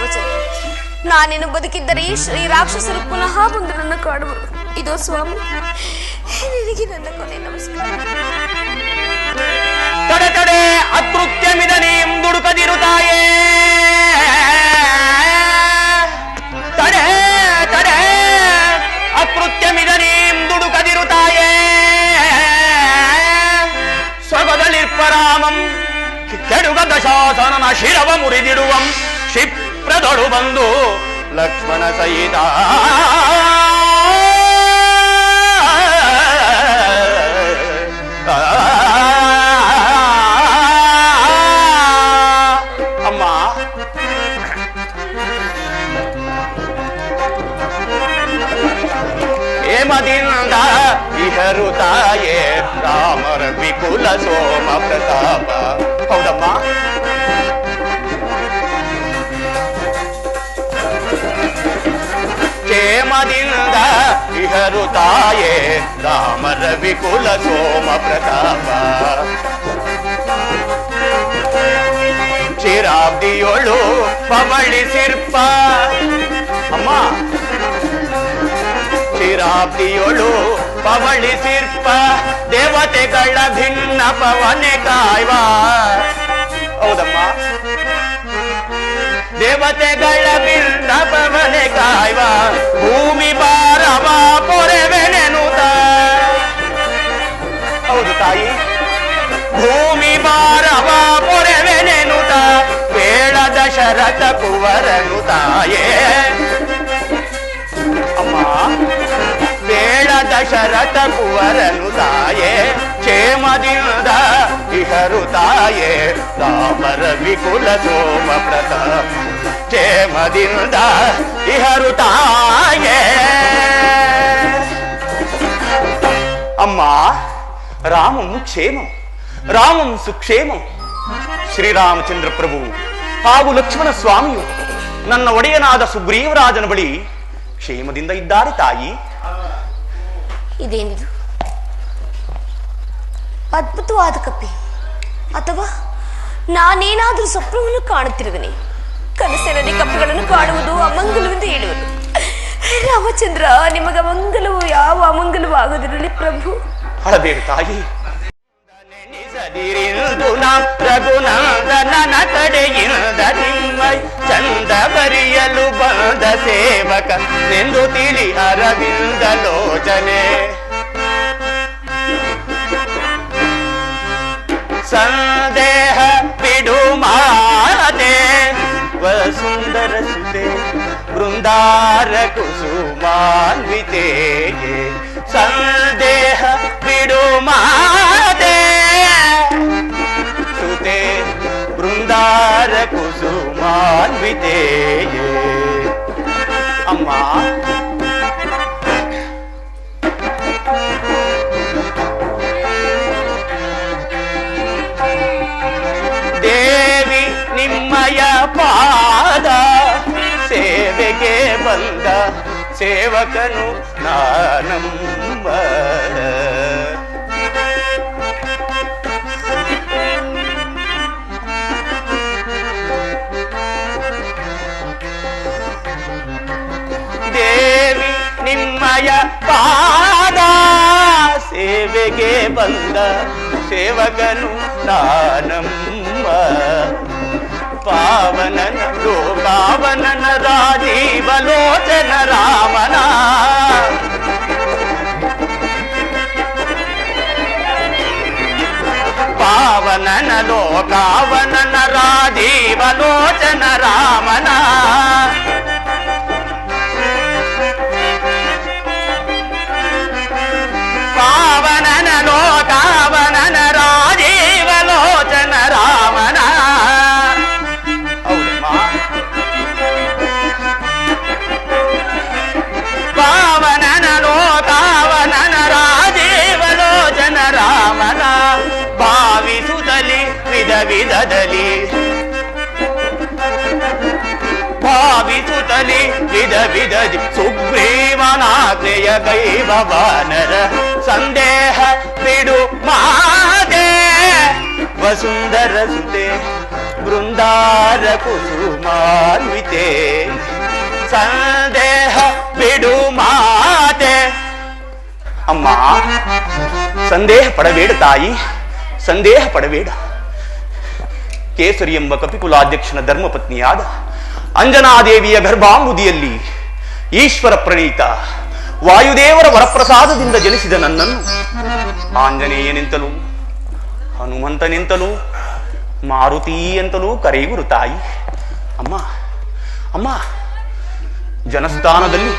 ರಾಮಚಂದ್ರ, ನಾನೇನು ಬದುಕಿದ್ದರೆ ಈ ರಾಕ್ಷಸರು ಪುನಃ ಬಂದು ನನ್ನ ಕಾಡುವರು. ಇದೋ ಸ್ವಾಮಿ, ನಿನಗೆ ನನ್ನ ಕೊನೆ ನಮಸ್ಕಾರ. ತಡೆ ತಡೆ ಅಕೃತ್ಯಮಿದನೀಂ ದುಡುಕದಿರು ತಾಯೇ, ತಡೆ ತಡೆ ಅಕೃತ್ಯಮಿದನೀಂ ದುಡುಕದಿರು ತಾಯೇ, ಸ್ವಗದಲಿರ್ಪರಾಮಂ ಕೆಡುಗದ ಶಾಸನನ ಶಿರವ ಮುರಿದಿಡುವಂ ಕ್ಷಿಪ್ರದೊಳು ಬಂದು ಲಕ್ಷ್ಮಣ ಸಹಿತ ಅಮ್ಮ. ಹೇಮದಿಂದ ಇಹರು ತಾಯೇ ರಾಮರ ವಿಪುಲ ಸೋಮ ಪ್ರತಾಪ. ಹೌದಮ್ಮ, ಕ್ಷೇಮದಿಂದ ಇಹರು ತಾಯೇ ರಾಮರ ವಿಪುಲ ಸೋಮ ಪ್ರತಾಪ. ಚಿರಾಬ್ದಿಯೊಳು ಪವಳಿಸಿರ್ಪ ಅಮ್ಮ, ಚಿರಾಬ್ದಿಯೊಳು ಪವಳಿಸಿರ್ಪ ದೇವತೆಗಳ ಭಿನ್ನ ಪವನೆ ಕಾಯ್ವ. ಹೌದಮ್ಮ, ದೇವತೆಗಳ ಭಿನ್ನ ಪವನೆ ಕಾಯ್ವ ಭೂಮಿ ಬಾರವ ಪೊರೆವೆನೆನುತ. ಹೌದು ತಾಯಿ, ಭೂಮಿ ಬಾರವ ಪೊರೆವೆನೆನುತ ಬೇಡ ದಶರಥ ಕುವರನು ತಾಯೇ. ಅಮ್ಮ, ಬೇಡ ದಶರಥ ಕುವರನು ತಾಯೇ, ಕ್ಷೇಮದಿಂದ ಇಹರು ತಾಯೇ ರಾಮರ ವಿಕುಲ ಸೋಮ ಪ್ರತಾಪ. ಕ್ಷೇಮದಿಂದ ಇಹರು ತಾಯೇ. ಅಮ್ಮ, ರಾಮಂ ಕ್ಷೇಮಂ ರಾಮಂ ಸುಕ್ಷೇಮಂ. ಶ್ರೀರಾಮಚಂದ್ರ ಪ್ರಭು ಹಾಗೂ ಲಕ್ಷ್ಮಣ ಸ್ವಾಮಿಯು ನನ್ನ ಒಡೆಯನಾದ ಸುಗ್ರೀವರಾಜನ ಬಳಿ ಕ್ಷೇಮದಿಂದ ಇದ್ದಾರೆ ತಾಯಿ. ಇದೇನಿದು ಅದ್ಭುತವಾದ ಕಪ್ಪೆ, ಅಥವಾ ನಾನೇನಾದ್ರೂ ಸ್ವಪ್ನವನ್ನು ಕಾಣುತ್ತಿರುವನೆ? ಕನಸಿನಲ್ಲಿ ಕಪ್ಪೆಗಳನ್ನು ಕಾಣುವುದು ಅಮಂಗಲವೆಂದು ಹೇಳುವುದು. ರಾಮಚಂದ್ರ, ನಿಮಗ ಅಮಂಗಲವು ಯಾವ ಅಮಂಗಲವೂ ಆಗದಿರಲಿ ಪ್ರಭು. ಅಳಬೇಡ ತಾಯಿ. ರಘುನಂದನ ಕಡೆಯಿಂದ ನಿಮ್ಮೈ ಚಂದ ಬರಿಯಲು ಬಂದ ಸೇವಕ ನೆಂದು ತಿಳಿ ಅರವಿಂದ ಲೋಚನೆ. ಸಂದೇಹ ಬಿಡು ಮಾತೆ ವಸುಂದರ ಸುತೆ ಬೃಂದಾರ ಕುಸುಮಾನ್ವಿತೆ. ಸಂದೇಹ ಬಿಡು ಮಾತೆ ಸುತೆ ಬೃಂದಾರ ಕುಸುಮಾನ್ವಿತೆ. ಅಮ್ಮ, ದೇವಿ ನಿಮ್ಮಯ ಪಾದ ಸೇವೆಗೆ ಬಂದ ಸೇವಕನು ನಾನಮ್ಮ. ದೇವಿ ನಿಮ್ಮಯ ಪಾದ ಸೇವೆಗೆ ಬಂದ ಸೇವಕನು ನಾನಮ್ಮ. ಪಾವನನ ಲೋಕಾವನನ ರಾಜೀವಲೋಚನ ರಾಮನ. ಪಾವನನ ಲೋಕಾವನನ ರಾಜೀವಲೋಚನ ರಾಮನ. ಪಾವನನ ಲೋಕಾವನನ ರಾಜೀವಲೋಚನ ರಾಮನ. ಪಾವನನ ಲೋಕಾವನನ ರಾಜೀವಲೋಚನ ರಾಮನ. ಭಾವಿಸುತ್ತಲಿ ವಿಧ ವಿಧದಲ್ಲಿ ಭಾವಿಸುತ್ತಲಿ ವಿಧ ವಿಧದಿ ಸುಗ್ರೀವನಾಜ್ಞೆಯ ಕೈಭವಾನರ. ಸಂದೇಹ ಬಿಡು ಮಾತೆ ವಸುಂದರ ಸುತೆ ವೃಂದಾರ ಕುಸುಮಾನ್ವಿತೆ ಸಂದೇಹ ಬಿಡು ಮಾತೆ. ಅಮ್ಮ, ಸಂದೇಹ ಪಡಬೇಡ ತಾಯಿ, ಸಂದೇಹ ಪಡಬೇಡ. ಕೇಸರಿ ಎಂಬ ಕಪಿಕುಲಾಧ್ಯಕ್ಷನ ಧರ್ಮಪತ್ನಿಯಾದ ಅಂಜನಾದೇವಿಯ ಗರ್ಭಾಂಬುದಿಯಲ್ಲಿ ಈಶ್ವರ ಪ್ರಣೀತ ವಾಯುದೇವರ ವರಪ್ರಸಾದದಿಂದ ಜನಿಸಿದ ನನ್ನನ್ನು ಆಂಜನೇಯನೆಂತಲೂ ಹನುಮಂತನೆಂತಲೂ ಮಾರುತಿ ಎಂತಲೂ ಕರೆಯುವರು ತಾಯಿ. ಅಮ್ಮ ಅಮ್ಮ, ಜನಸ್ಥಾನದಲ್ಲಿ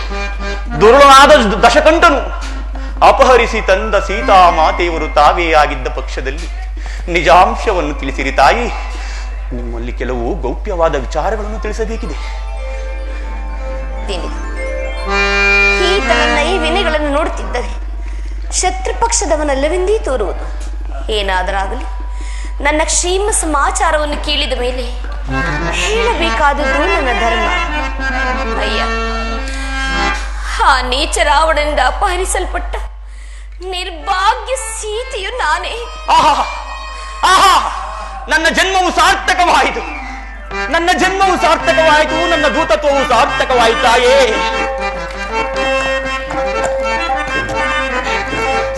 ದುರುಳನಾದ ದಶಕಂಠನು ಅಪಹರಿಸಿ ತಂದ ಸೀತಾಮಾತೆಯವರು ತಾವೇ ಆಗಿದ್ದ ಪಕ್ಷದಲ್ಲಿ ನಿಜಾಂಶವನ್ನು ತಿಳಿಸಿರಿ ತಾಯಿ. ನಿಮ್ಮಲ್ಲಿ ಕೆಲವು ಗೌಪ್ಯವಾದ ವಿಚಾರಗಳನ್ನು ತಿಳಿಸಬೇಕಿದೆ. ಈತ ನನ್ನ ಈ ವಿನೆಗಳನ್ನು ನೋಡುತ್ತಿದ್ದರೆ ಶತ್ರು ಪಕ್ಷದವನಲ್ಲವೆಂದೇ ತೋರುವುದು. ಏನಾದರಾಗಲಿ ನನ್ನ ಕ್ಷೇಮ ಸಮಾಚಾರವನ್ನು ಕೇಳಿದ ಮೇಲೆ ಹೇಳಬೇಕಾದದ್ದು ನನ್ನ ಧರ್ಮ. ಅಯ್ಯ, ಆ ನೀಚ ರಾವಣನಿಂದ ಅಪಹರಿಸಲ್ಪಟ್ಟ ನಿರ್ಭಾಗ್ಯ ಸೀತೆಯು ನಾನೇ. ಆಹಾ ಆಹಾ, ನನ್ನ ಜನ್ಮವು ಸಾರ್ಥಕವಾಯಿತು, ನನ್ನ ಜನ್ಮವು ಸಾರ್ಥಕವಾಯಿತು, ನನ್ನ ದೂತತ್ವವು ಸಾರ್ಥಕವಾಯಿತಾಯೇ.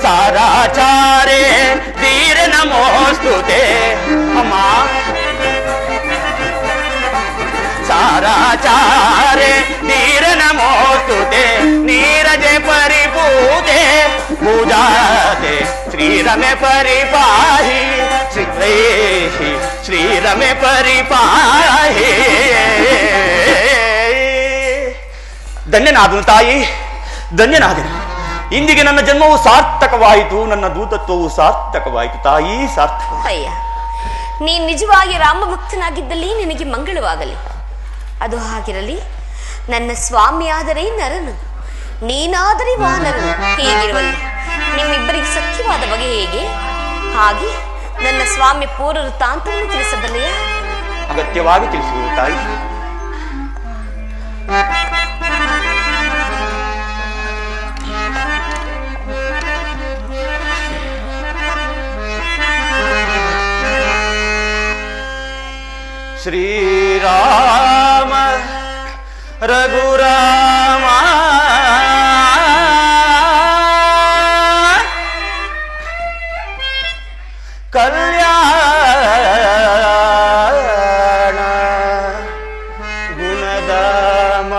ಸಾರಾಚಾರೇ ಧೀರ ನಮೋಸ್ತುತೆ. ಅಮ್ಮ, ಸಾರಾಚಾರೇ ಧೀರ ನಮೋಸ್ತುತೆ ನೀರಜೆ ಪರಿಪೂತೆ ಪೂಜಾತೆ ಶ್ರೀರಮೆ ಪರಿಪಾಹಿ ಶ್ರೀ ಶ್ರೀರಮೆ ಪರಿಪಾಹಿ. ಧನ್ಯನಾದನು ತಾಯಿ, ಧನ್ಯನಾದನು. ಇಂದಿಗೆ ನನ್ನ ಜನ್ಮವು ಸಾರ್ಥಕವಾಯಿತು, ನನ್ನ ದೂತತ್ವವು ಸಾರ್ಥಕವಾಯಿತು ತಾಯಿ, ಸಾರ್ಥಕ. ಅಯ್ಯ, ನೀ ನಿಜವಾಗಿ ರಾಮ ಭಕ್ತನಾಗಿದ್ದಲ್ಲಿ ನಿನಗೆ ಮಂಗಳವಾಗಲಿ. ಅದು ಹಾಗಿರಲಿ. ನನ್ನ ಸ್ವಾಮಿಯಾದರೆ ನರನು, ನೀನಾದರೆ ವಾನರನು. ಹೀಗಿರುವಲ್ಲಿ ನಿಮ್ಮಿಬ್ಬರಿಗೆ ಸಖ್ಯವಾದ ಬಗೆ ಹೇಗೆ? ಹಾಗೆ ನನ್ನ ಸ್ವಾಮಿ ಪೂರ್ವ ವೃತ್ತಾಂತವನ್ನು ತಿಳಿಸಬಲ್ಲೆಯಾ? ಅಗತ್ಯವಾಗಿ ತಿಳಿಸುವುದು ತಾಯಿ. ಶ್ರೀರಾಮ ರಘುರಾಮ ಕಲ್ಯಾಣ ಗುಣಧಾಮ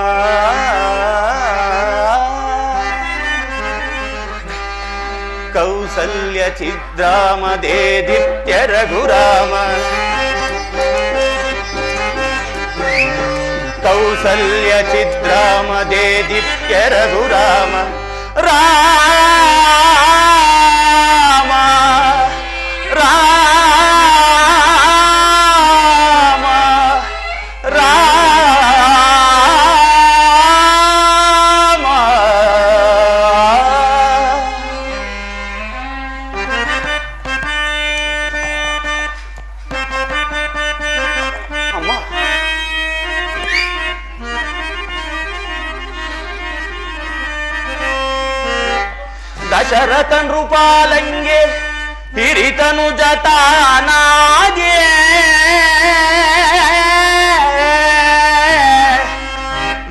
ಕೌಸಲ್ಯ ಚಿದ್ರಾಮ ದೇದಿತ್ಯ ರಘುರಾಮ ಕೌಸಲ್ಯ ಚಿದ್ರಾಮ ದೇದಿತ್ಯ ರಘುರಾಮ ರಾಮ ರಾಮ ರಾಮ. ಅಮ್ಮ, ದಶರಥ ನೃಪಾಲಂಗೆ ಹಿರಿತನು ಜತಾನಾಗೆ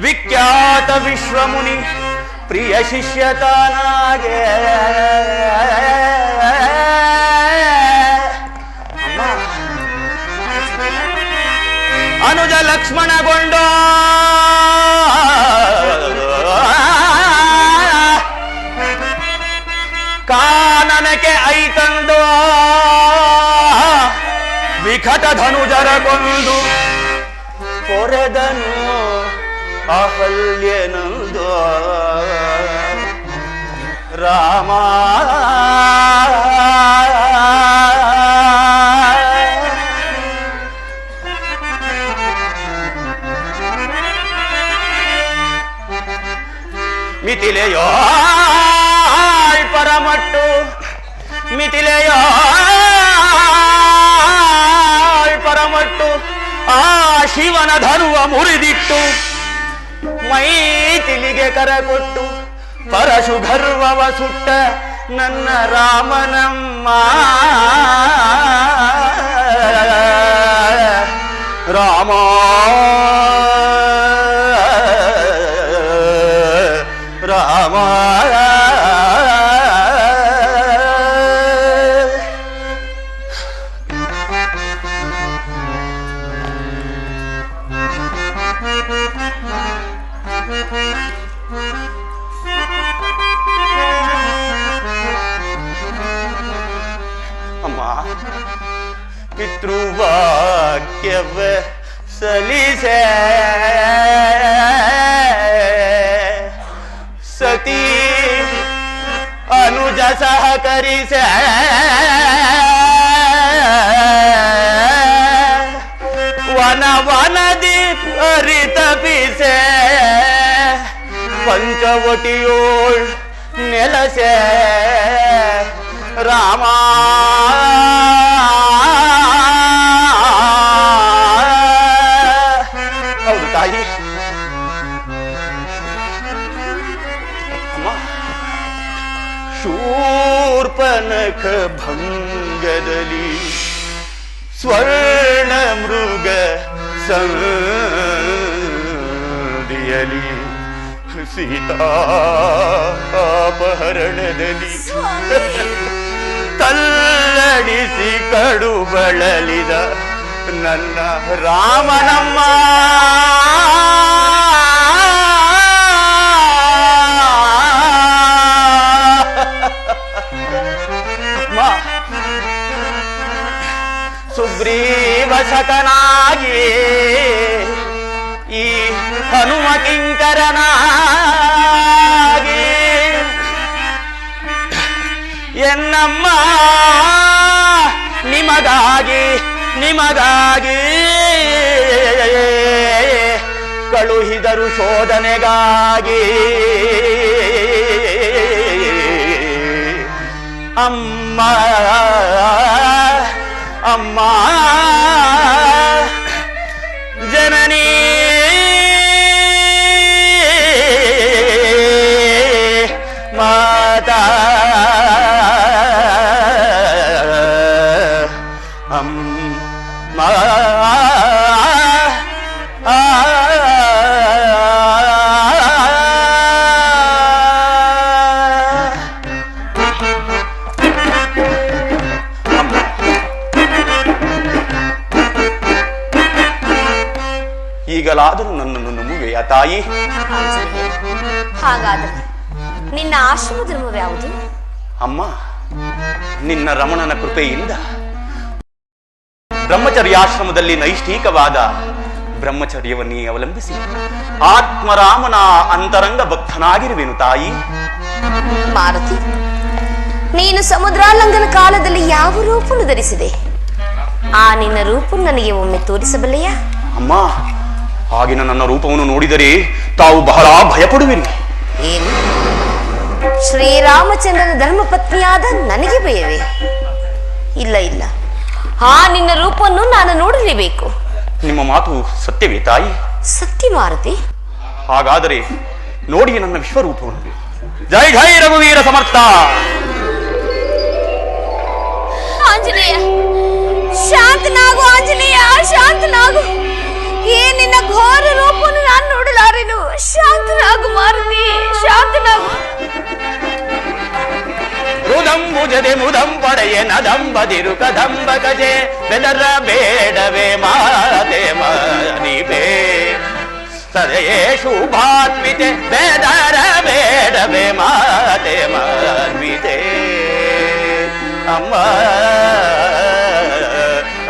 ವಿಖ್ಯಾತ ವಿಶ್ವಮುನಿ ಪ್ರಿಯ ಶಿಷ್ಯತಾನಾಗೆ. ಅಮ್ಮ, ಅನುಜ ಲಕ್ಷ್ಮಣಗೊಂಡ ಕಾನನಕ್ಕೆ ಐತಂದು ವಿಕಟ ಧನುಜರ ಕೊಂದು ಕೊರೆದನು ಅಹಲ್ಯನಂದು ರಾಮ. ಮಿಥಿಲೆಯೋ ಪರಮಟ್ಟು ಮಿಥಿಲೆಯ ಪರಮಟ್ಟು ಆ ಶಿವನ ಧನುವ ಮುರಿದಿಟ್ಟು ಮೈತಿಲಿಗೆ ಕರಕೊಟ್ಟು ಪರಶು ಗರ್ವವ ಸುಟ್ಟ ನನ್ನ ರಾಮನಮ್ಮ ರಾಮ ರಾಮ ಅಮ್ಮ ಪಿತೃವಾಕ್ಯವ ಸಲಿಸೆ ಸತಿ ಅನುಜ ಸಹಕರಿಸೆ ವನದಿ ಹರಿತಪಿಸೆ ಪಂಚವಟಿಯೋಳ್ ನೆಲಸೆ ರಾಮ ಹೌದು ತಾಯಿ. ಅಮ್ಮ ಶೂರ್ಪನಖ ಭಂಗದಲ್ಲಿ ಸ್ವರ್ಣ ಮೃಗ ಸಂಧಿಯಲಿ ಸೀತಾಪಹರಣದಲ್ಲಿ ತಲ್ಲಡಿಸಿ ಕಡು ಬಳಲಿದ ನನ್ನ ರಾಮನಮ್ಮ ಸುಗ್ರೀವ ಸಕನಾಗಿ ಈ ಹನುಮ ಕಿಂಕರನಾಗಿ ಎನ್ನಮ್ಮ ನಿಮಗಾಗಿ ಕಳುಹಿದರು ಶೋಧನೆಗಾಗಿ ಅಮ್ಮ ಅಮ್ಮ ಜನನೀ ಮಾತಾ ಅಮ್ಮ ಈಗಲಾದರೂ ನನ್ನನ್ನು ನಂಬುವೆಯಾ ತಾಯಿ? ಹಾಗಾದರೆ ನಿನ್ನ ಆಶ್ರಮ ಧರ್ಮವ್ಯಾವುದು? ಅಮ್ಮ, ನಿನ್ನ ರಮಣನ ಕೃಪೆಯಿಂದ ಬ್ರಹ್ಮಚರ್ಯಾಶ್ರಮದಲ್ಲಿ ನೈಷ್ಠಿಕವಾದ ಬ್ರಹ್ಮಚರ್ಯವನ್ನೇ ಅವಲಂಬಿಸಿ ಆತ್ಮರಾಮನ ಅಂತರಂಗ ಭಕ್ತನಾಗಿರುವೆನು ತಾಯಿ. ಮಾರುತಿ, ನೀನು ಸಮುದ್ರಾಲಂಘನ ಕಾಲದಲ್ಲಿ ಯಾವ ರೂಪವನ್ನು ಧರಿಸಿದೆ? ಆ ನಿನ್ನ ರೂಪ ನನಗೆ ಒಮ್ಮೆ ತೋರಿಸಬಲ್ಲೆಯಾ? ಅಮ್ಮ, ಆಗಿನ ನನ್ನ ರೂಪವನ್ನು ನೋಡಿದರೆ ತಾವು ಬಹಳ ಭಯಪಡುವಿರಿ. ಏನು? ಶ್ರೀರಾಮಚಂದ್ರನ ಧರ್ಮಪತ್ನಿಯಾದ ನನಗೆ ಭಯವೇ? ಇಲ್ಲ ಇಲ್ಲ, ಆ ನಿನ್ನ ರೂಪವನ್ನು ನಾನು ನೋಡಲೇಬೇಕು. ನಿಮ್ಮ ಮಾತು ಸತ್ಯವೇ ತಾಯಿ? ಸತ್ಯ ಮಾರುತಿ. ಹಾಗಾದರೆ ನೋಡಿ ನನ್ನ ವಿಶ್ವರೂಪವನ್ನು. ಜೈ ಜೈ ರಘುವೀರ ಸಮರ್ಥ. ಆಂಜನೇಯ, ಶಾಂತನಾಗು ಆಂಜನೇಯ, ಶಾಂತನಾಗು. ಏ ನಿನ್ನ ಘೋರ ರೂಪವನ್ನು ನಾನು ನೋಡಲಾರೆನು. ಶಾಂತನಾಗು ಮಾರುತಿ, ಶಾಂತನಾಗು. ರುದಂಬುಜದೆ ಮುದಂ ಪಡೆಯ ನದಂಬದಿರು ಕದಂಬ ಗಜೆ ಬೆದರ ಬೇಡವೇ ಮಾತೆ ಮನಿಬೆ ಸದಯೇ ಶುಭಾತ್ಮಿತೆ ಬೆದರ ಬೇಡವೇ ಮಾತೆ ಮನ್ವಿತೆ. ಅಮ್ಮ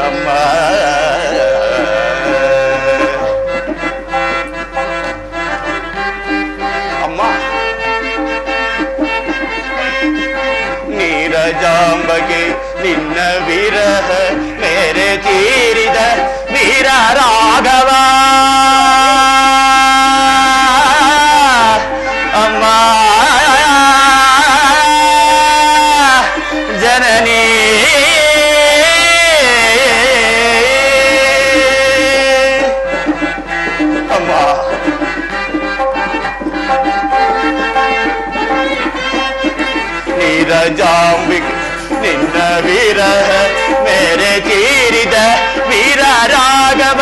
ಅಮ್ಮ ಅಮ್ಮ ನೀರಜಾಂಬಗೆ ನಿನ್ನ ವಿರಹ ಮೇರೆ ತೀರಿದ ವೀರ ರಾಘವ ಅಮ್ಮ ಜನನೀ ಅಮ್ಮ ನೀರಜಾಂಬಿಗೆ ನಿನ್ನ ವಿರಹ ಮೇರೆ ತೀರಿದ ವೀರ ರಾಘವ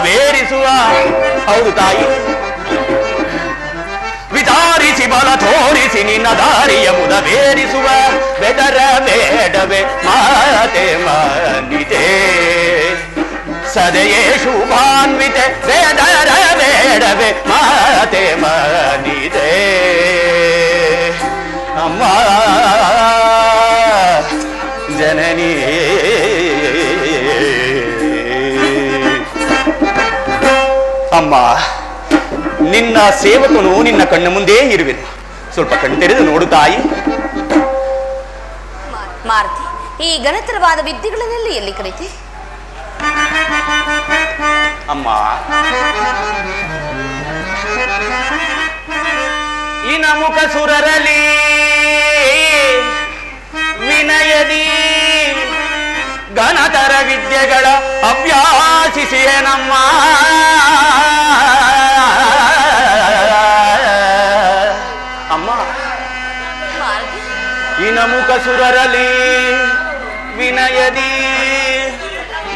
ಮುದವೇರಿಸುವ. ಹೌದು ತಾಯಿ, ವಿಚಾರಿಸಿ ಬಲ ತೋರಿಸಿ ನಿನ್ನ ದಾರಿಯ ಮುದವೇರಿಸುವ. ಬೆದರ ಬೇಡವೆ ಮಾತೆ ಮನಿತೆ, ಸದೆಯೇ ಶುಭಾನ್ವಿತೆ. ಬೆದರ ಬೇಡವೆ ಮಾತೆ ಮನಿತೆ. ಅಮ್ಮ ಜನನಿ ಅಮ್ಮ, ನಿನ್ನ ಸೇವಕನು ನಿನ್ನ ಕಣ್ಣ ಮುಂದೆ ಇರುವೆನು. ಸ್ವಲ್ಪ ಕಣ್ತೆರೆದು ನೋಡು ತಾಯಿ. ಮಾರುತಿ, ಈ ಘನತರವಾದ ವಿದ್ಯೆಗಳನ್ನೆಲ್ಲ ಎಲ್ಲಿ ಕಲಿತೆ? ಅಮ್ಮ, ಇನ ಮುಖ ಸುರರಲಿ ವಿನಯದಿ ಘನತರ ವಿದ್ಯೆಗಳ ಅಭ್ಯಾಸಿಸಿಯೇನಮ್ಮ. ಅಮ್ಮ, ಇನ ಮುಖ ಸುರರಲಿ ವಿನಯದಿ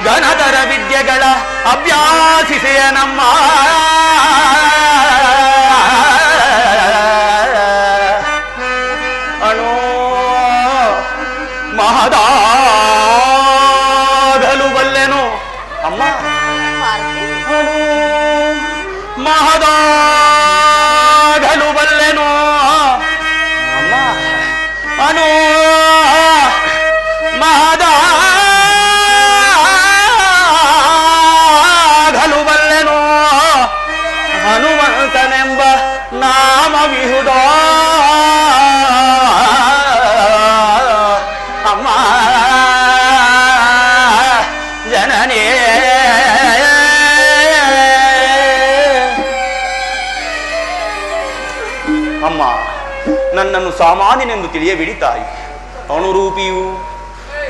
ಘನತರ ವಿದ್ಯೆಗಳ ಅಭ್ಯಾಸಿಸಿಯೇನಮ್ಮ. ಅಣೋ ಮಹದಾಗಲು ಬಲ್ಲೆನು. ಅಮ್ಮ, ಅಣು ಮಹದಾಗಲು ಬಲ್ಲೆನು. ಅಮ್ಮ, ಅಣು ಮಹದಾಗಲು ಬಲ್ಲೆನು. ಹನುಮಂತನೆಂಬ ನಾಮವಿಹುದ. ಅಮ್ಮ ಜನನೇ, ಅಮ್ಮ ನನ್ನನ್ನು ಸಾಮಾನ್ಯನೆಂದು ತಿಳಿಯಬೇಡಿ ತಾಯಿ. ಅಣುರೂಪಿಯೂ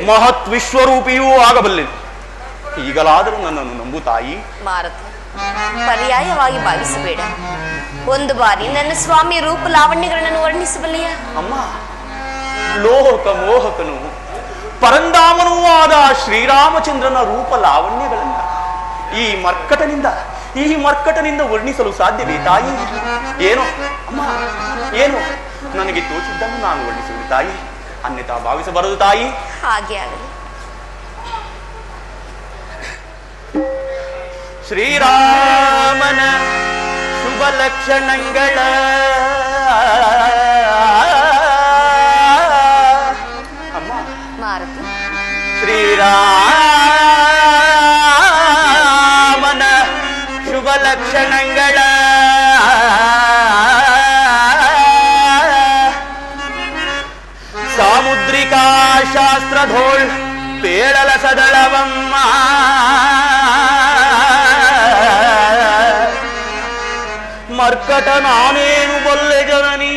ಮಹತ್ ವಿಶ್ವರೂಪಿಯೂ ಆಗಬಲ್ಲೆನು. ಈಗಲಾದರೂ ನನ್ನನ್ನು ನಂಬು ತಾಯಿ. ಮಾರುತಿ, ಪರ್ಯಾಯವಾಗಿ ಭಾವಿಸಬೇಡ. ಒಂದು ಬಾರಿ ನನ್ನ ಸ್ವಾಮಿ ರೂಪ ಲಾವಣ್ಯಗಳನ್ನು ವರ್ಣಿಸಬಲ್ಲೆಯ? ಅಮ್ಮ, ಲೋಕ ಮೋಹಕನು ಪರಂಧಾಮನೂ ಆದ ಶ್ರೀರಾಮಚಂದ್ರನ ರೂಪ ಲಾವಣ್ಯಗಳನ್ನ ಈ ಮರ್ಕಟನಿಂದ ವರ್ಣಿಸಲು ಸಾಧ್ಯವೇ ತಾಯಿ? ಏನೋ ಅಮ್ಮ, ಏನು ನನಗೆ ತೋಚಿದ್ದನ್ನು ನಾನು ವರ್ಣಿಸುವುದು ತಾಯಿ, ಅನ್ಯತಾ ಭಾವಿಸಬಾರದು ತಾಯಿ. ಹಾಗೆ ಆಗಲಿ. ಶ್ರೀರಾಮನ ಶುಭ ಲಕ್ಷಣಗಳ ಅಮ್ಮ, ಮಾರುತಿ, ಶ್ರೀರಾಮನ ಶುಭ ಲಕ್ಷಣಗಳ ಸಾಮುದ್ರಿಕಾ ಶಾಸ್ತ್ರಧೋಳ್ ಪೇಳಲ ಸದಳವಮ್ಮ. ಮರ್ಕಟ ನಾನೇನು ಬಲ್ಲೆ ಜನನೀ,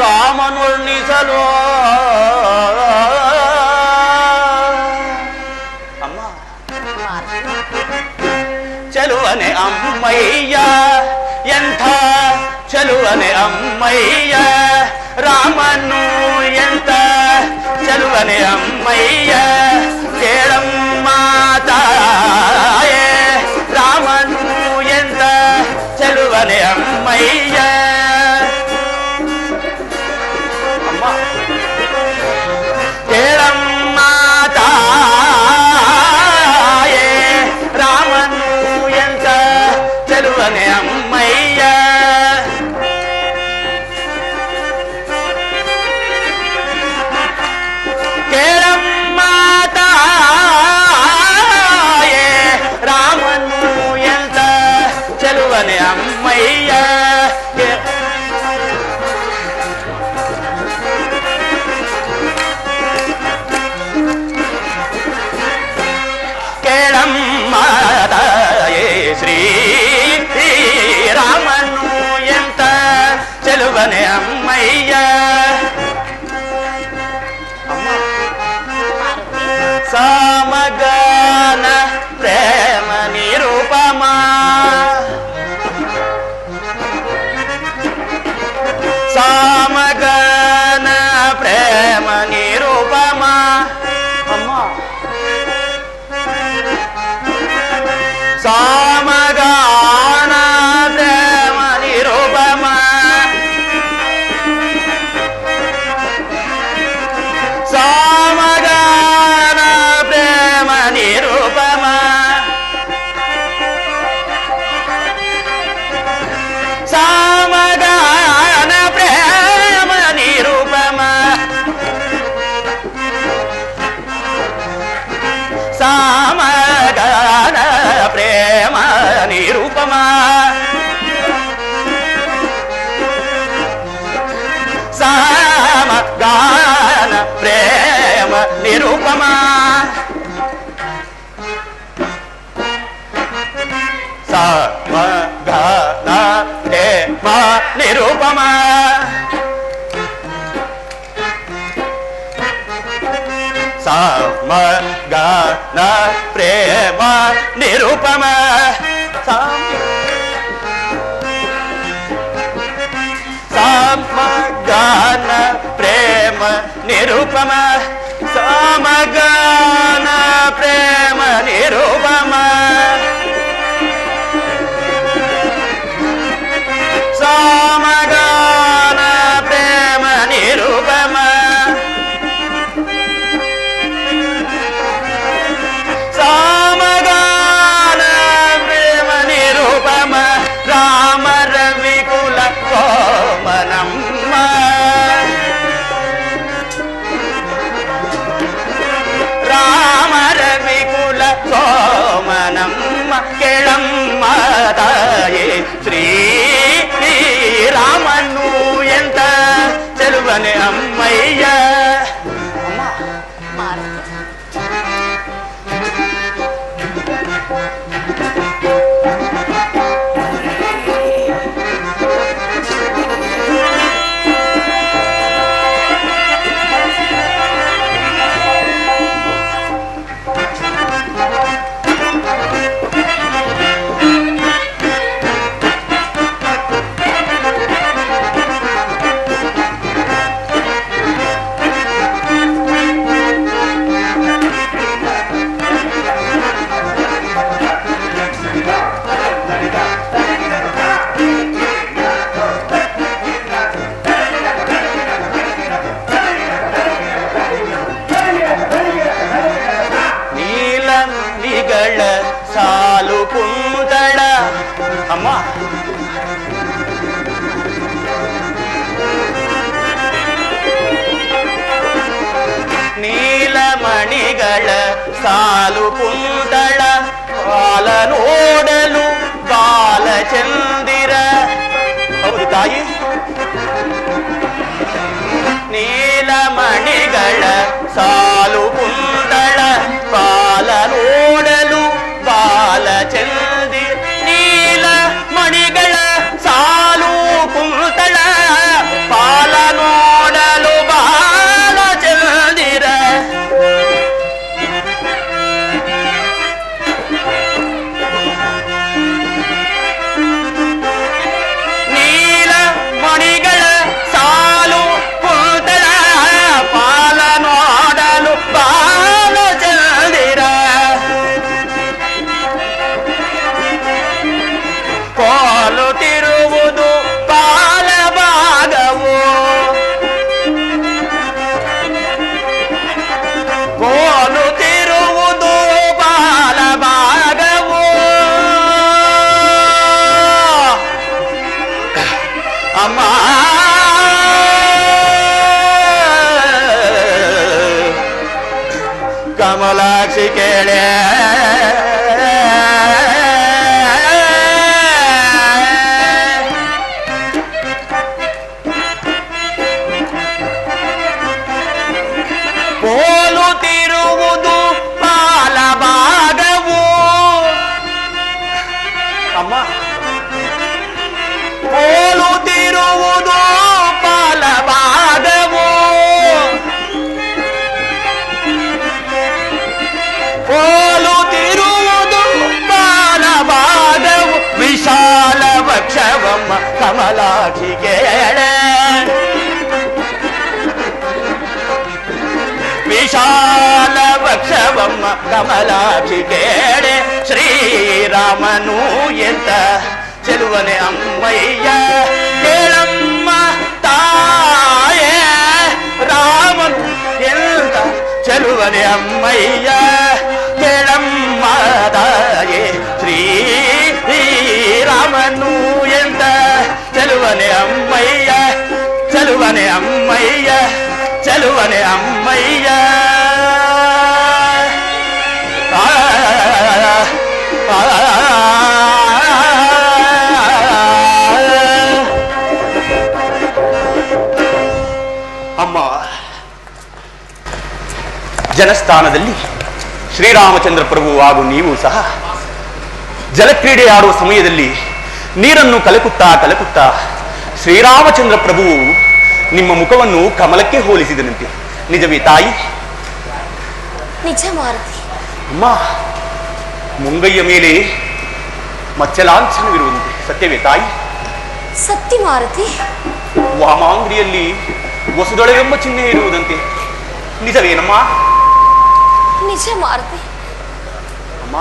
ರಾಮನೊರ್ಣಿಸಲು. ಅಮ್ಮ, ಚಲುವನೆ ಅಮ್ಮಯ್ಯ, ಎಂಥ ಚಲುವನೆ ಅಮ್ಮಯ್ಯ. ರಾಮನು ಎಂತ ಚಲುವನೆ ಅಮ್ಮಯ್ಯ. ಕೇಳಮ್ಮ ತಾಯೇ, ರಾಮನು ಎಂತ ಚಲುವನೆ ಅಮ್ಮಯ್ಯ. ಅಮ್ಮ, ಕೇಳಮ್ಮ ತಾಯೇ, ರಾಮನು ಎಂತ ಚಲುವನೆ ಅಮ್ಮಯ್ಯ. ಕೇಳಮ್ಮ ತಾಯೇ, ಸಾಮಗಾನ ಪ್ರೇಮ ನಿರೂಪಮ ಸಾಮಗಾನ ಪ್ರೇಮ ನಿರೂಪಮ ಸಾಮಗಾನ ಪ್ರೇಮ ನಿರೂಪಮ ಸಾಮಗಾನ ಪ್ರೇಮ ನಿರೂಪಮ ಸಾಮಗಾನ ಪ್ರೇಮ ನಿರೂಪಮ ಸಾಮಗಾನ ಪ್ರೇಮ ನಿರೂಪಮ ಸಾಮಗಾನ ಪ್ರೇಮ ನಿರೂಪಮ ಸಾಮಗಾನ ಪ್ರೇಮ ನಿರೂಪಮ ರಾಮ ರವಿಕುಲ ಸೋಮನಮ್ಮ ರಾಮ ರವಿಕುಲ ಸೋಮನಮ್ಮ ಕೆಳಮ್ಮ ತಾಯೇ ಶ್ರೀ ರಾಮನು ಎಂತ ಚೆಲುವನೆ ಅಮ್ಮಯ್ಯ ಸಾಲು ಕುಂತಳ ಅಮ್ಮ ನೀಲಮಣಿಗಳ ಸಾಲು ಕುಂತಳ ಬಾಲ ನೋಡಲು ಬಾಲ ಚಂದಿರ ಹೌದು ತಾಯಿ ನೀಲಮಣಿಗಳ ಸಾಲು ಕುಂತಳ ಬಾಲ ನೋಡಲು ಬಾಲ ಚಂದಿ ನೀಲ ಮಣಿಗಳ ಸಾಲು ಕುಂತಳ ಬಾಲ ನೋಡಲು ಬಾಲ ಚಂದಿರ ನೀಲ ಮಣಿಗಳ ಸಾಲು ಕುಂತಳ ಬಾಲ ನೋಡಲು ಬಾಲ ಚಂದಿರ ಕೋಲುತ್ತಿರುವುದು ಬಾಲ ಭಾಗವು ಕೋಲುತ್ತಿರುವುದು ಬಾಲ ಭಾಗವು ಅಮ್ಮ ಕಮಲಾಕ್ಷಿ ಕೇಳೆ ಹೋಲುತ್ತಿರುವುದು ಬಾಲ ಭಾಗವು ಅಮ್ಮ ಹೋಲುತ್ತಿರುವುದು ಬಾಲ ಭಾಗವು ಹೋಲುತ್ತಿರುವುದು ಬಾಲ ಭಾಗವು ವಿಶಾಲ ವಕ್ಷವಮ್ಮ ಕಮಲಾಕ್ಷಿ ಕೇಳೆ ವಿಶಾಲ ವಕ್ಷವಮ್ಮ ಕಮಲಾಕ್ಷಿ ಕೇಳೆ ಶ್ರೀರಾಮನು ಎಂತ ಚೆಲುವನೆ ಅಮ್ಮಯ್ಯ ಕೇಳಮ್ಮ ತಾಯೇ ರಾಮನು ಎಂತ ಚೆಲುವನೆ ಅಮ್ಮಯ್ಯ ಕೇಳಮ್ಮ ತಾಯೇ ಶ್ರೀರಾಮನು ಎಂತ ಚೆಲುವನೆ ಅಮ್ಮಯ್ಯ ಚೆಲುವನೆ ಅಮ್ಮಯ್ಯ ಚೆಲುವನೆ ಅಮ್ಮಯ್ಯ ಆ ಜನಸ್ಥಾನದಲ್ಲಿ ಶ್ರೀರಾಮಚಂದ್ರ ಪ್ರಭು ಹಾಗೂ ನೀವು ಸಹ ಜಲಕ್ರೀಡೆ ಆಡುವ ಸಮಯದಲ್ಲಿ ನೀರನ್ನು ಕಲಕುತ್ತಾ ಶ್ರೀರಾಮಚಂದ್ರ ಪ್ರಭುವು ನಿಮ್ಮ ಮುಖವನ್ನು ಕಮಲಕ್ಕೆ ಹೋಲಿಸಿದನಂತೆ. ನಿಜವೇ ತಾಯಿ? ನಿಜ ಮಾರುತಿ. ಅಮ್ಮ, ಮುಂಗೈಯ ಮೇಲೆ ಮಚ್ಚಲಾಂಛನವಿರುವಂತೆ ಸತ್ಯವೇ ತಾಯಿ? ಸತ್ಯ ಮಾರುತಿ. ವಾಮಾಂಗ್ರಿಯಲ್ಲಿ ವಸುದೊಳವೆಂಬ ಚಿಹ್ನೆ ಇರುವುದಂತೆ ನಿಜವೇನಮ್ಮ? ನಿಜ ಮಾರುತಿ. ಅಮ್ಮ,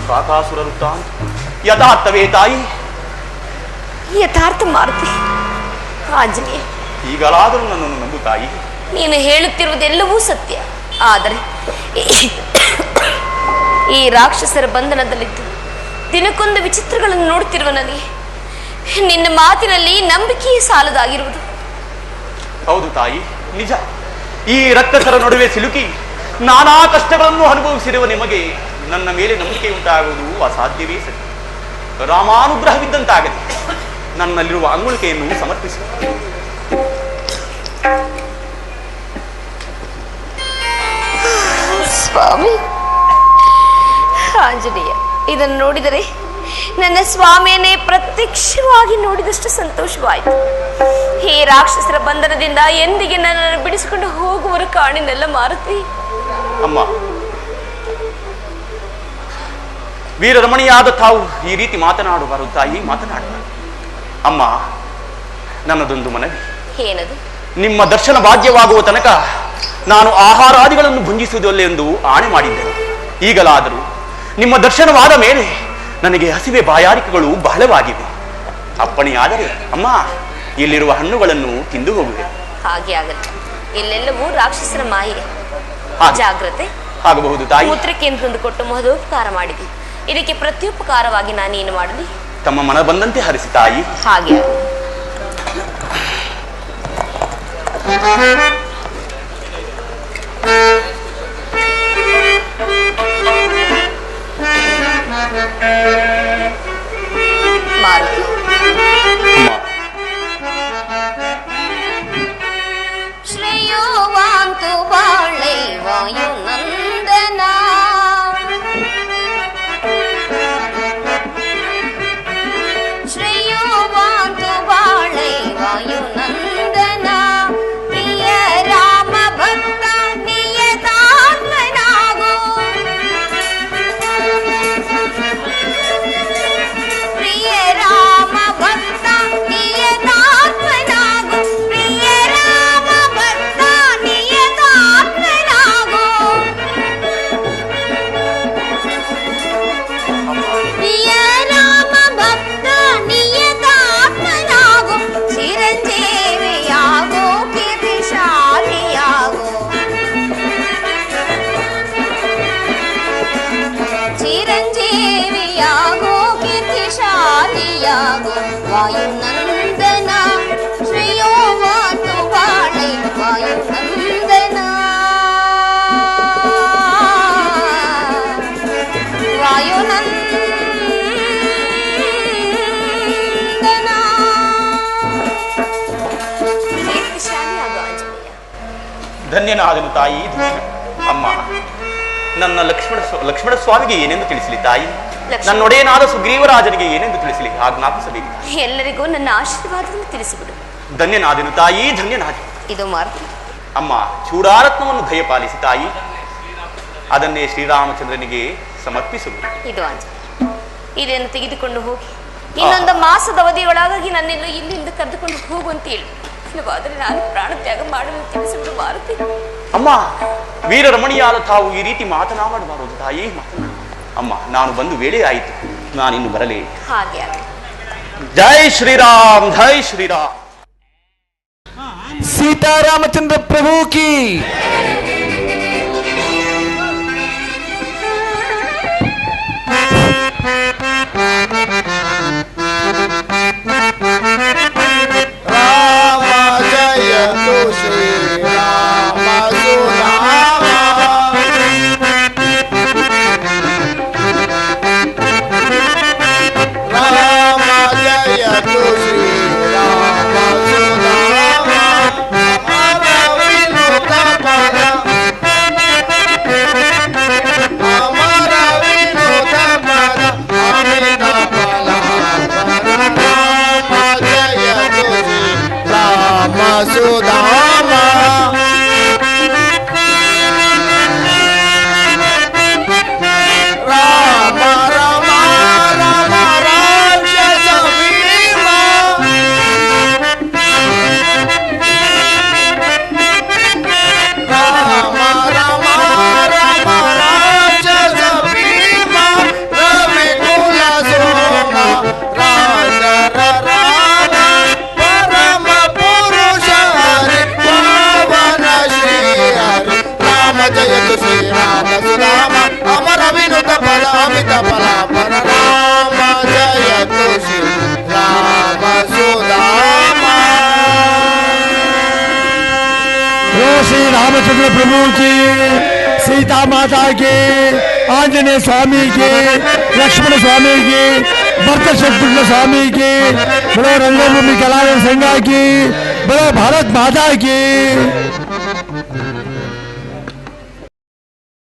ಕಾಕಾಸುರ ವೃತ್ತಾಂತ ಯಥಾರ್ಥವೇ ತಾಯಿ? ಯಥಾರ್ಥ ಮಾರುತಿ. ಆಂಜನೇಯ, ಈಗಲಾದರೂ ನನ್ನನ್ನು ನಂಬು ತಾಯಿ. ನೀನು ಹೇಳುತ್ತಿರುವುದೆಲ್ಲವೂ ಸತ್ಯ. ಆದರೆ ಈ ರಾಕ್ಷಸರ ಬಂಧನದಲ್ಲಿದ್ದು ದಿನಕ್ಕೊಂದು ವಿಚಿತ್ರಗಳನ್ನು ನೋಡುತ್ತಿರುವ ನನಗೆ ನಿನ್ನ ಮಾತಿನಲ್ಲಿ ನಂಬಿಕೆಯೇ ಸಾಲದಾಗಿರುವುದು. ಹೌದು ತಾಯಿ, ನಿಜ. ಈ ರಕ್ತಸರ ನಡುವೆ ಸಿಲುಕಿ ನಾನಾ ಕಷ್ಟಗಳನ್ನು ಅನುಭವಿಸಿರುವ ನಿಮಗೆ ನನ್ನ ಮೇಲೆ ನಂಬಿಕೆ ಉಂಟಾಗುವುದು ಅಸಾಧ್ಯವೇ ಸರಿ. ರಾಮಾನುಗ್ರಹವಿದ್ದಂತಾಗಲಿ. ನನ್ನಲ್ಲಿರುವ ಅಂಗುಳಿಕೆಯನ್ನು ಸಮರ್ಪಿಸಿ. ಸ್ವಾಮಿ ಆಂಜನೇಯ, ಇದನ್ನು ನೋಡಿದರೆ ನನ್ನ ಸ್ವಾಮಿಯನ್ನೇ ಪ್ರತ್ಯಕ್ಷವಾಗಿ ನೋಡಿದಷ್ಟು ಸಂತೋಷವಾಯಿತು. ಈ ರಾಕ್ಷಸರ ಬಂಧನದಿಂದ ಎಂದಿಗೆ ನನ್ನನ್ನು ಬಿಡಿಸಿಕೊಂಡು ಹೋಗುವರು ಕಾಣಿನೆಲ್ಲ ಮಾರುತಿ. ಅಮ್ಮ, ವೀರರಮಣಿಯಾದ ತಾವು ಈ ರೀತಿ ಮಾತನಾಡಬಾರದು ತಾಯಿ, ಮಾತನಾಡಬಾರದು. ಅಮ್ಮ, ನನ್ನದೊಂದು ಮನವಿ. ಏನದು? ನಿಮ್ಮ ದರ್ಶನ ಭಾಗ್ಯವಾಗುವ ತನಕ ನಾನು ಆಹಾರಾದಿಗಳನ್ನು ಭುಂಜಿಸುವುದಿಲ್ಲ ಎಂದು ಆಣೆ ಮಾಡಿದ್ದೇನೆ. ಈಗಲಾದರೂ ನಿಮ್ಮ ದರ್ಶನವಾದ ಮೇಲೆ ನನಗೆ ಹಸಿವೆ ಬಾಯಾರಿಕೆಗಳು ಬಹಳವಾಗಿವೆ. ಅಪ್ಪಣೆಯಾದರೆ ಅಮ್ಮ, ಇಲ್ಲಿರುವ ಹಣ್ಣುಗಳನ್ನು ತಿಂದು ಹೋಗುವೆ. ಹಾಗೆ ಆಗಲ್ಲ. ಇಲ್ಲೆಲ್ಲವೂ ರಾಕ್ಷಸರ ಮಾಯೆ. ಜಾಗ್ರತೆ ಆಗಬಹುದು ತಾಯಿ. ಮೂತ್ರಕ್ಕೆ ತಂದು ಕೊಟ್ಟು ಮಹದೋಪಕಾರ ಮಾಡಿದೆ. ಇದಕ್ಕೆ ಪ್ರತ್ಯುಪಕಾರವಾಗಿ ನಾನೇನು ಮಾಡಲಿ? ತಮ್ಮ ಮನ ಬಂದಂತೆ ಹರಿಸಿ ತಾಯಿ. ಹಾಗೆ ಮಾರುತಿ. ಶ್ರೇಯೋವಾಂತು ಬಾಳೆ ವಾಯು ನಂದನ, ಶ್ರೇಯೋವಾಂತು ಬಾಳೆ ವಾಯು ನಂದನ, ಪ್ರಿಯ ರಾಮ ಭಕ್ತ ನಿಯತಾತ್ಮನಾಗೋ, ಪ್ರಿಯ ರಾಮ ಭಕ್ತ ನಿಯತಾತ್ಮನಾಗೋ, ಪ್ರಿಯ ರಾಮ ಭಕ್ತ ನಿಯತಾತ್ಮನಾಗೋ, ಪ್ರಿಯ ರಾಮ ಭಕ್ತ ನಿಯತಾತ್ಮನಾಗೋ, ಚಿರಂಜೀವಿಯಾಗೋ ಕೀರ್ತಿಶಾಲಿಯಾಗೋ, ಚಿರಂಜೀವಿಯಾಗೋ ಕೀರ್ತಿಶಾಲಿಯಾಗೋ, ವಾಯುನಂದನ ಶ್ರೇಯೋವಾಂತು ಬಾಳೆ ವಾಯುನಂದನ, ವಾಯುನಂದನ. ಕೀರ್ತಿಶಾಲಿಯಾಗೋ ಆಂಜನೇಯ. ಧನ್ಯನಾದನು ತಾಯಿ. ಅಮ್ಮ, ನನ್ನ ಲಕ್ಷ್ಮಣ ಸ್ವಾಮಿಗೆ ಏನೆಂದು ತಿಳಿಸಲಿ ತಾಯಿ? ನನ್ನೊಡೆಯನಾದ ಸುಗ್ರೀವರಾಜನಿಗೆ ಏನೆಂದು ತಿಳಿಸಲಿ? ಆಜ್ಞಾಪಿಸಬೇಕು. ಎಲ್ಲರಿಗೂ ನನ್ನ ಆಶೀರ್ವಾದವನ್ನು ತಿಳಿಸಿಬಿಡು. ಧನ್ಯನಾದನು ತಾಯಿ, ಧನ್ಯನಾದನು. ಇದು ಮಾರುತಿ. ಅಮ್ಮ, ಚೂಡಾರತ್ನವನ್ನು ದಯಪಾಲಿಸಿ ತಾಯಿ. ಅದನ್ನೇ ಶ್ರೀರಾಮಚಂದ್ರನಿಗೆ ಸಮರ್ಪಿಸುವುದು. ಇದು ಆಂಜನೇಯ, ಇದನ್ನು ತೆಗೆದುಕೊಂಡು ಹೋಗಿ ಇನ್ನೊಂದು ಮಾಸದ ಅವಧಿಯೊಳಗಾಗಿ ನನ್ನೆಲ್ಲ ಇಲ್ಲಿಂದ ಕರೆದುಕೊಂಡು ಹೋಗುವಂತ ಹೇಳಿ. ಇಲ್ಲವಾದರೆ ನಾನು ಪ್ರಾಣ ತ್ಯಾಗ ಮಾಡಲು ತಿಳಿಸಿಬಿಡು ಮಾರುತಿ. ಅಮ್ಮ, ವೀರರಮಣಿಯಾದ ತಾವು ಈ ರೀತಿ ಮಾತನಾಡಬಾರದು ತಾಯಿ, ಮಾತನಾಡ. ಅಮ್ಮ, ನಾನು ಬಂದು ವೇಳೆ ಆಯಿತು, ನಾನಿನ್ನು ಬರಲೇ. ಹಾಗೆ ಜೈ ಶ್ರೀರಾಮ್, ಜೈ ಶ್ರೀರಾಮ್. सीतारामचंद्र प्रभु की राम जय तु श्री राम सुनाम, राम जय तु श्री राम सुनाम, हमारा विनुता पर प्रभु की, सीता माता की, आंजनेय स्वामी की, लक्ष्मण स्वामी की, भरत शत्रुघ्न स्वामी की, बोलो रंगभूमि कलाकार संघ की, बोलो भारत माता की।